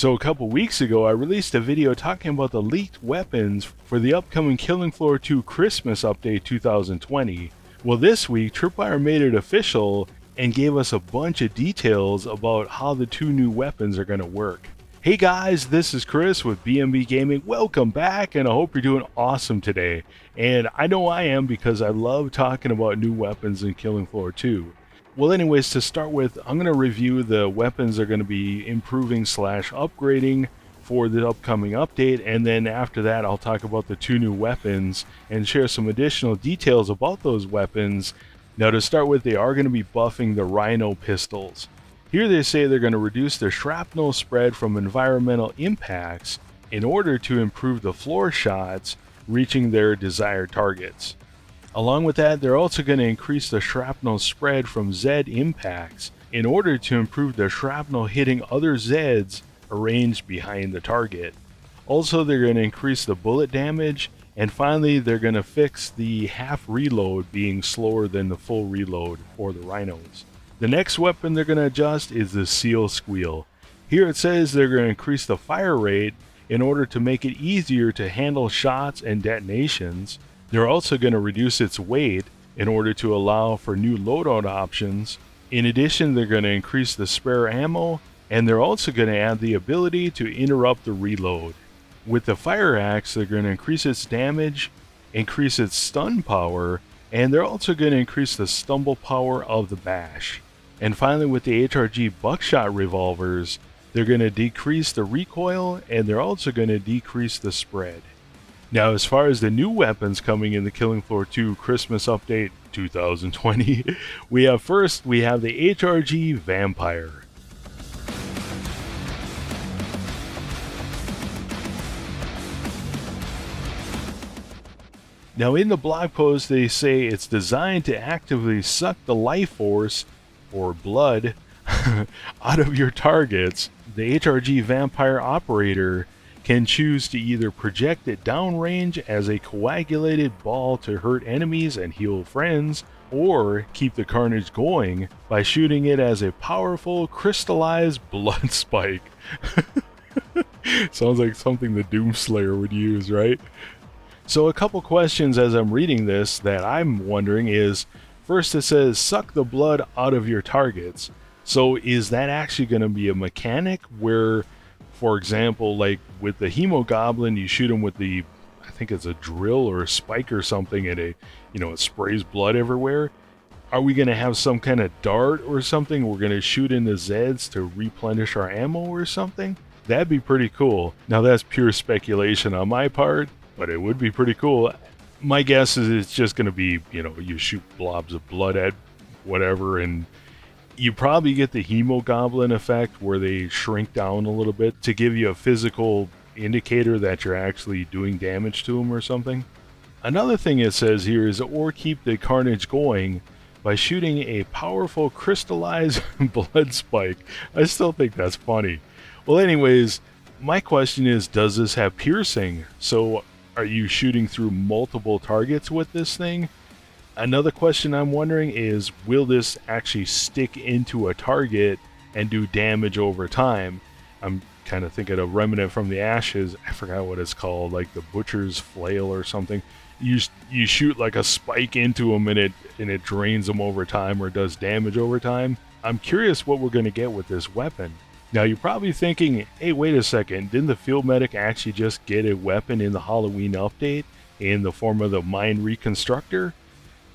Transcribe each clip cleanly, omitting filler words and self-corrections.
So a couple weeks ago, I released a video talking about the leaked weapons for the upcoming Killing Floor 2 Christmas Update 2020. Well, this week, Tripwire made it official and gave us a bunch of details about how the two new weapons are going to work. Hey guys, this is Chris with BMB Gaming. Welcome back, and I hope you're doing awesome today. And I know I am because I love talking about new weapons in Killing Floor 2. Well, anyways, to start with, I'm going to review the weapons they're going to be improving / upgrading for the upcoming update, and then after that I'll talk about the two new weapons and share some additional details about those weapons. Now to start with, they are going to be buffing the Rhino pistols. Here they say they're going to reduce the shrapnel spread from environmental impacts in order to improve the floor shots reaching their desired targets. Along with that, they're also going to increase the shrapnel spread from Z impacts in order to improve the shrapnel hitting other Zs arranged behind the target. Also, they're going to increase the bullet damage, and finally they're going to fix the half reload being slower than the full reload for the Rhinos. The next weapon they're going to adjust is the Seal Squeal. Here it says they're going to increase the fire rate in order to make it easier to handle shots and detonations. They're also going to reduce its weight in order to allow for new loadout options. In addition, they're going to increase the spare ammo, and they're also going to add the ability to interrupt the reload. With the Fire Axe, they're going to increase its damage, increase its stun power, and they're also going to increase the stumble power of the Bash. And finally, with the HRG Buckshot revolvers, they're going to decrease the recoil, and they're also going to decrease the spread. Now, as far as the new weapons coming in the Killing Floor 2 Christmas Update 2020, we have the HRG Vampire. Now, in the blog post, they say it's designed to actively suck the life force, or blood, out of your targets. The HRG Vampire operator can choose to either project it downrange as a coagulated ball to hurt enemies and heal friends, or keep the carnage going by shooting it as a powerful crystallized blood spike. Sounds like something the Doomslayer would use, right? So a couple questions as I'm reading this that I'm wondering is, first it says suck the blood out of your targets. So is that actually going to be a mechanic where, for example, like with the Hemogoblin, you shoot him with the, I think it's a drill or a spike or something, and it sprays blood everywhere? Are we going to have some kind of dart or something? We're going to shoot in the Zeds to replenish our ammo or something? That'd be pretty cool. Now that's pure speculation on my part, but it would be pretty cool. My guess is it's just going to be, you shoot blobs of blood at whatever, and you probably get the Hemogoblin effect where they shrink down a little bit to give you a physical indicator that you're actually doing damage to them or something. Another thing it says here is, or keep the carnage going by shooting a powerful crystallized blood spike. I still think that's funny. Well, anyways, my question is, does this have piercing? So are you shooting through multiple targets with this thing? Another question I'm wondering is, will this actually stick into a target and do damage over time? I'm kind of thinking of Remnant from the Ashes. I forgot what it's called, like the Butcher's Flail or something. You shoot like a spike into them and it drains them over time or does damage over time. I'm curious what we're going to get with this weapon. Now you're probably thinking, hey, wait a second, didn't the Field Medic actually just get a weapon in the Halloween update in the form of the Mind Reconstructor?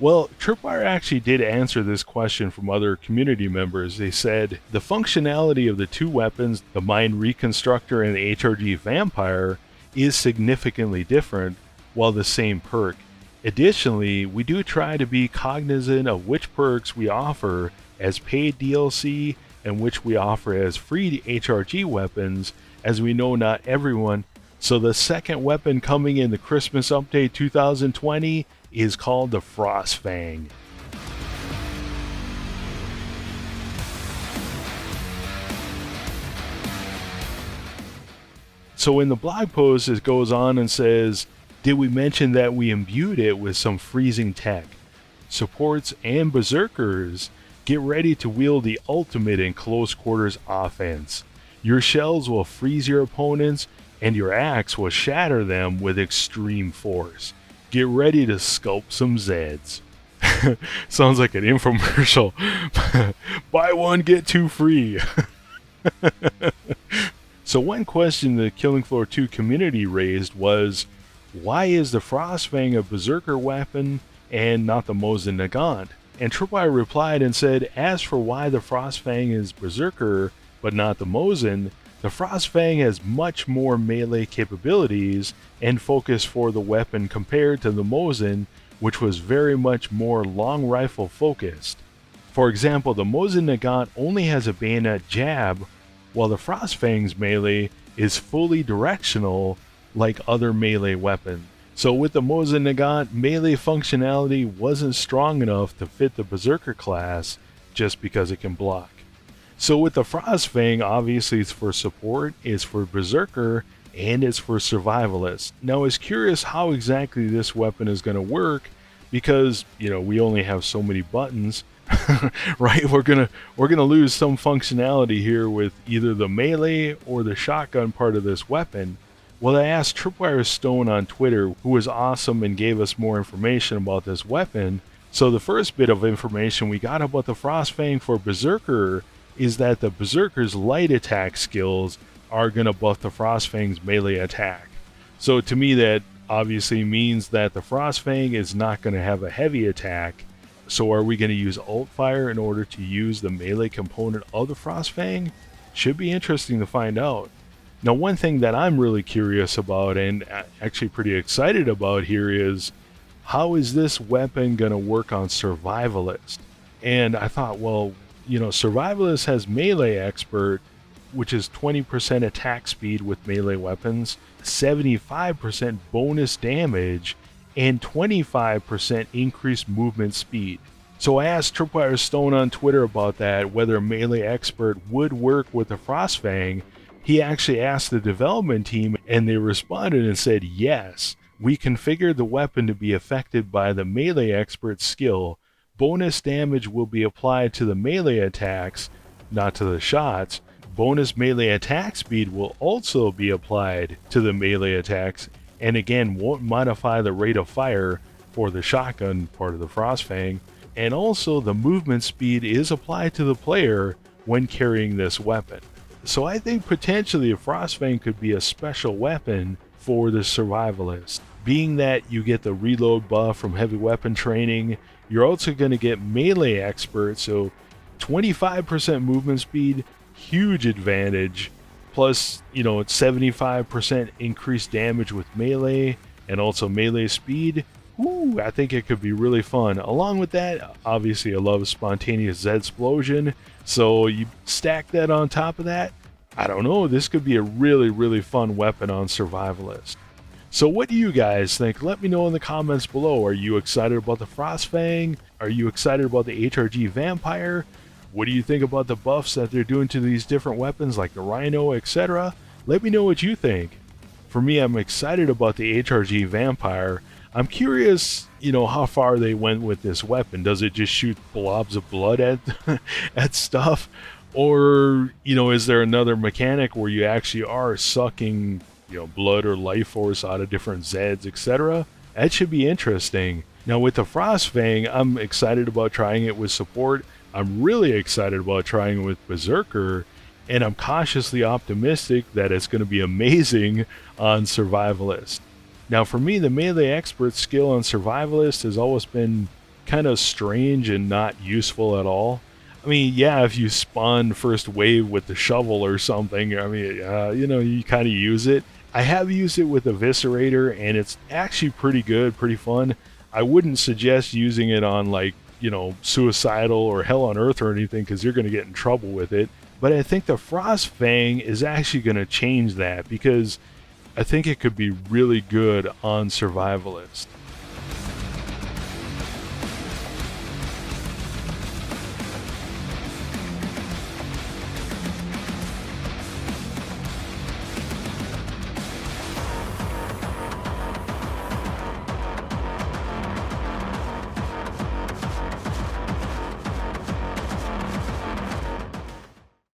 Well, Tripwire actually did answer this question from other community members. They said the functionality of the two weapons, the Mind Reconstructor and the HRG Vampire, is significantly different while the same perk. Additionally, we do try to be cognizant of which perks we offer as paid DLC and which we offer as free HRG weapons, as we know not everyone. So the second weapon coming in the Christmas Update 2020 is called the Frostfang. So in the blog post, it goes on and says, did we mention that we imbued it with some freezing tech? Supports and berserkers, get ready to wield the ultimate in close quarters offense. Your shells will freeze your opponents, and your axe will shatter them with extreme force. Get ready to sculpt some Zeds. Sounds like an infomercial. Buy one, get two free. So one question the Killing Floor 2 community raised was, why is the Frostfang a berserker weapon and not the Mosin Nagant? And Tripwire replied and said, as for why the Frostfang is berserker but not the Mosin, the Frostfang has much more melee capabilities and focus for the weapon compared to the Mosin, which was very much more long rifle focused. For example, the Mosin Nagant only has a bayonet jab, while the Frostfang's melee is fully directional like other melee weapons. So with the Mosin Nagant, melee functionality wasn't strong enough to fit the Berserker class just because it can block. So with the Frostfang, obviously it's for support, it's for Berserker, and it's for Survivalist. Now I was curious how exactly this weapon is going to work because, we only have so many buttons. Right, we're gonna lose some functionality here with either the melee or the shotgun part of this weapon. Well, I asked Tripwire Stone on Twitter, who was awesome and gave us more information about this weapon. So the first bit of information we got about the Frostfang for Berserker is that the Berserker's light attack skills are gonna buff the Frostfang's melee attack. So to me that obviously means that the Frostfang is not gonna have a heavy attack. So are we going to use alt fire in order to use the melee component of the Frostfang? Should be interesting to find out. Now one thing that I'm really curious about and actually pretty excited about here is, how is this weapon going to work on Survivalist? And I thought, well, Survivalist has Melee Expert, which is 20% attack speed with melee weapons, 75% bonus damage, and 25% increased movement speed. So I asked Tripwire Stone on Twitter about that, whether Melee Expert would work with the Frostfang. He actually asked the development team and they responded and said yes. We configured the weapon to be affected by the Melee Expert skill. Bonus damage will be applied to the melee attacks, not to the shots. Bonus melee attack speed will also be applied to the melee attacks, and again won't modify the rate of fire for the shotgun part of the Frostfang, and also the movement speed is applied to the player when carrying this weapon. So I think potentially a Frostfang could be a special weapon for the Survivalist. Being that you get the reload buff from heavy weapon training, you're also going to get Melee Expert, so 25% movement speed, huge advantage. Plus, 75% increased damage with melee and also melee speed. Ooh, I think it could be really fun. Along with that, obviously I love Spontaneous Zedsplosion. So you stack that on top of that, I don't know, this could be a really, really fun weapon on Survivalist. So what do you guys think? Let me know in the comments below. Are you excited about the Frostfang? Are you excited about the HRG Vampire? What do you think about the buffs that they're doing to these different weapons like the Rhino, etc.? Let me know what you think. For me, I'm excited about the HRG Vampire. I'm curious, how far they went with this weapon. Does it just shoot blobs of blood at stuff? Or, is there another mechanic where you actually are sucking, blood or life force out of different Zeds, etc.? That should be interesting. Now with the Frostfang, I'm excited about trying it with support. I'm really excited about trying it with Berserker, and I'm cautiously optimistic that it's going to be amazing on Survivalist. Now for me, the Melee Expert skill on Survivalist has always been kind of strange and not useful at all. I mean, yeah, if you spawn first wave with the shovel or something, you kind of use it. I have used it with Eviscerator, and it's actually pretty good, pretty fun. I wouldn't suggest using it on Suicidal or Hell on Earth or anything, because you're going to get in trouble with it. But I think the Frostfang is actually going to change that, because I think it could be really good on Survivalist.